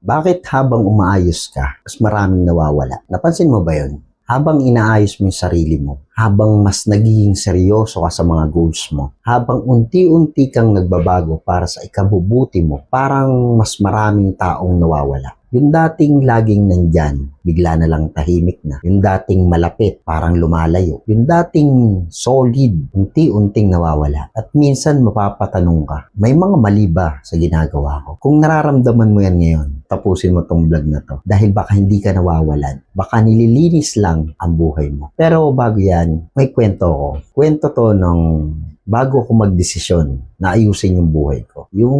Bakit habang umaayos ka, mas maraming nawawala? Napansin mo ba yun? Habang inaayos mo yung sarili mo, habang mas nagiging seryoso ka sa mga goals mo, habang unti-unti kang nagbabago para sa ikabubuti mo, parang mas maraming taong nawawala. Yung dating laging nandyan, bigla na lang tahimik na. Yung dating malapit, parang lumalayo. Yung dating solid, unti-unting nawawala. At minsan mapapatanong ka, may mga mali ba sa ginagawa ko? Kung nararamdaman mo yan ngayon, tapusin mo tong vlog na to. Dahil baka hindi ka nawawalan. Baka nililinis lang ang buhay mo. Pero bago yan, may kwento ko. Kwento to nung bago ako magdesisyon na ayusin yung buhay ko. Yung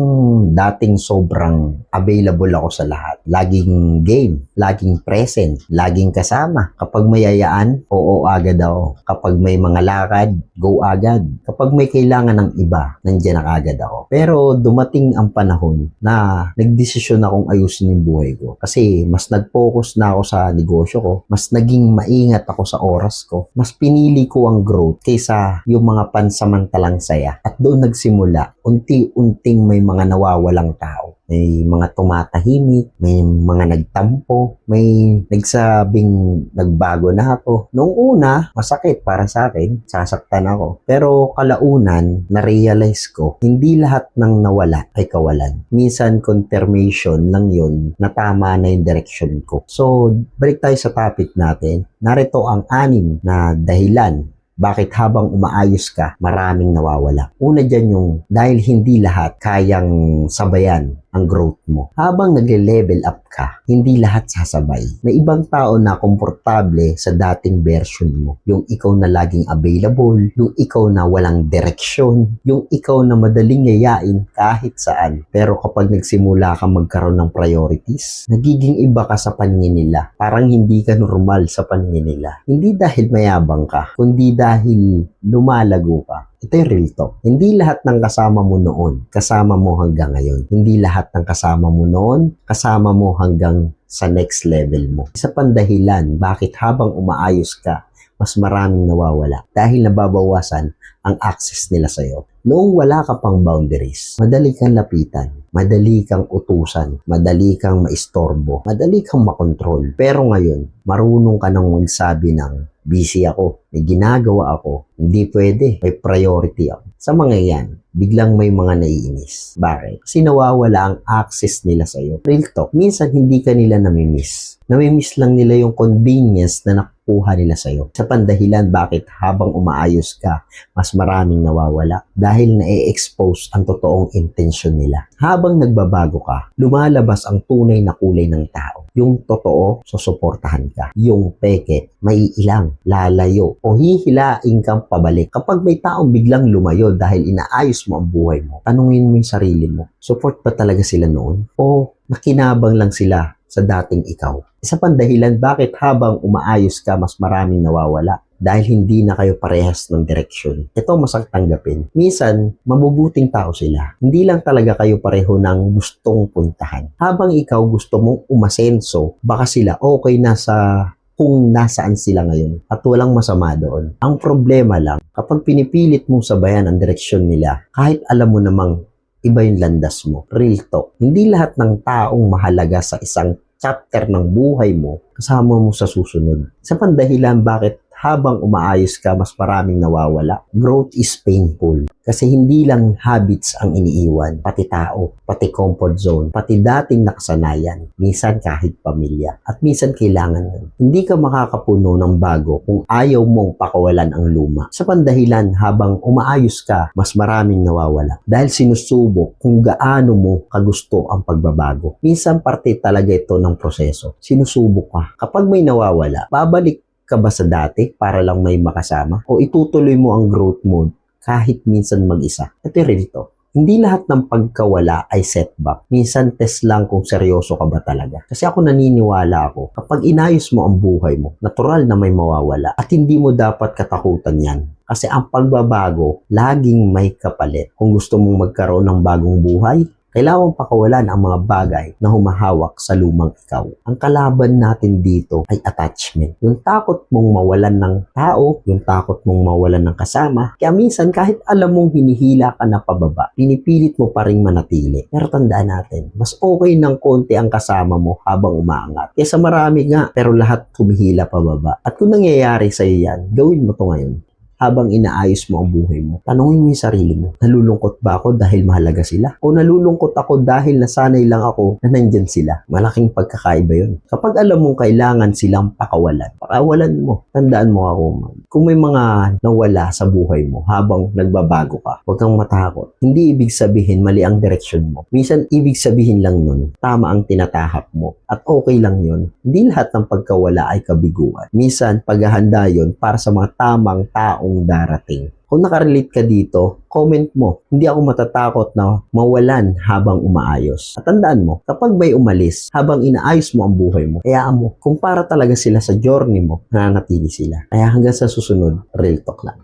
dating sobrang available ako sa lahat. Laging game, laging present, laging kasama. Kapag may yayaan, oo agad ako. Kapag may mga lakad, go agad. Kapag may kailangan ng iba, nandiyan na agad ako. Pero dumating ang panahon na nagdesisyon akong ayusin yung buhay ko. Kasi mas nag-focus na ako sa negosyo ko. Mas naging maingat ako sa oras ko. Mas pinili ko ang growth kaysa yung mga pansamantalang saya. At doon nagsimula, unti-unting may mga nawawalang tao. May mga tumatahimik, may mga nagtampo, may nagsabing nagbago na ako. Noong una, masakit para sa akin, sasaktan ako. Pero kalaunan, na-realize ko, hindi lahat ng nawala ay kawalan. Minsan, confirmation lang yun na tama na yung direction ko. So, balik tayo sa topic natin. Narito ang 6 na dahilan bakit habang umaayos ka, maraming nawawala. Una dyan yung dahil hindi lahat kayang sabayan ang growth mo. Habang nagle-level up ka, hindi lahat sasabay. May ibang tao na komportable sa dating version mo. Yung ikaw na laging available, yung ikaw na walang direksyon, yung ikaw na madaling yayain kahit saan. Pero kapag nagsimula ka magkaroon ng priorities, nagiging iba ka sa paningin nila. Parang hindi ka normal sa paningin nila. Hindi dahil mayabang ka, kundi dahil lumalago ka. Ito yung real talk. Hindi lahat ng kasama mo noon, kasama mo hanggang ngayon. Hindi lahat ng kasama mo noon, kasama mo hanggang sa next level mo. Isa pang dahilan, bakit habang umaayos ka, mas maraming nawawala. Dahil nababawasan ang access nila sa'yo. Noong wala ka pang boundaries, madali kang lapitan, madali kang utusan, madali kang maistorbo, madali kang makontrol. Pero ngayon, marunong ka nang magsabi ng busy ako, may ginagawa ako, hindi pwede, may priority ako. Sa mga yan, biglang may mga naiinis. Bakit? Kasi nawawala ang access nila sa'yo. Real talk, minsan hindi ka nila namimiss. Namimiss lang nila yung convenience na nakukuha nila sa'yo. Sa pandahilan bakit habang umaayos ka, mas maraming nawawala. Dahil na-expose ang totoong intensyon nila. Habang nagbabago ka, lumalabas ang tunay na kulay ng tao. Yung totoo, susuportahan ka. Yung peke, may ilang, lalayo, o hihilain kang pabalik. Kapag may taong biglang lumayo dahil inaayos mo ang buhay mo, tanungin mo yung sarili mo, support ba talaga sila noon? O nakinabang lang sila sa dating ikaw? Isa pang dahilan bakit habang umaayos ka, mas maraming nawawala. Dahil hindi na kayo parehas ng direksyon. Ito masakit tanggapin. Minsan, mabubuting tao sila. Hindi lang talaga kayo pareho ng gustong puntahan. Habang ikaw gusto mong umasenso, baka sila okay na sa kung nasaan sila ngayon at walang masama doon. Ang problema lang, kapag pinipilit mong sabayan ang direksyon nila, kahit alam mo namang iba yung landas mo. Real talk. Hindi lahat ng taong mahalaga sa isang chapter ng buhay mo, kasama mo sa susunod. Sa pandahilan bakit habang umaayos ka, mas maraming nawawala. Growth is painful. Kasi hindi lang habits ang iniiwan, pati tao, pati comfort zone, pati dating nakasanayan, minsan kahit pamilya, at minsan kailangan nun. Hindi ka makakapuno ng bago kung ayaw mong pakawalan ang luma. Sa pandahilan, habang umaayos ka, mas maraming nawawala. Dahil sinusubok kung gaano mo kagusto ang pagbabago. Minsan parte talaga ito ng proseso. Sinusubok ka. Kapag may nawawala, babalik ka ba sa dati para lang may makasama? O itutuloy mo ang growth mode kahit minsan mag-isa? Ito real to. Hindi lahat ng pagkawala ay setback. Minsan test lang kung seryoso ka ba talaga. Kasi ako naniniwala ako, kapag inayos mo ang buhay mo, natural na may mawawala. At hindi mo dapat katakutan yan. Kasi ang pagbabago, laging may kapalit. Kung gusto mong magkaroon ng bagong buhay, Kailangan pakawalan ang mga bagay na humahawak sa lumang ikaw. Ang kalaban natin dito ay attachment. Yung takot mong mawalan ng tao, yung takot mong mawalan ng kasama. Kaya minsan kahit alam mong hinihila ka na pababa, pinipilit mo pa rin manatili. Pero tandaan natin, mas okay ng konti ang kasama mo habang umaangat. Kesa marami nga, pero lahat humihila pababa. At kung nangyayari sa'yo yan, gawin mo to ngayon. Habang inaayos mo ang buhay mo, tanungin mo yung sarili mo, nalulungkot ba ako dahil mahalaga sila? O nalulungkot ako dahil nasanay lang ako na nandyan sila? Malaking pagkakaiba yun. Kapag alam mong kailangan silang pakawalan mo. Tandaan mo ako, man. Kung may mga nawala sa buhay mo habang nagbabago ka, huwag kang matakot. Hindi ibig sabihin mali ang direksyon mo. Minsan, ibig sabihin lang nun, tama ang tinatahak mo. At okay lang yun. Hindi lahat ng pagkawala ay kabiguan. Minsan, paghahanda yun para sa mga tamang taong darating. Kung nakarelate ka dito, comment mo. Hindi ako matatakot na mawalan habang umaayos. At tandaan mo, kapag may umalis, habang inaayos mo ang buhay mo, hayaan mo, kung para talaga sila sa journey mo, nananatili sila. Kaya hanggang sa susunod, real talk lang.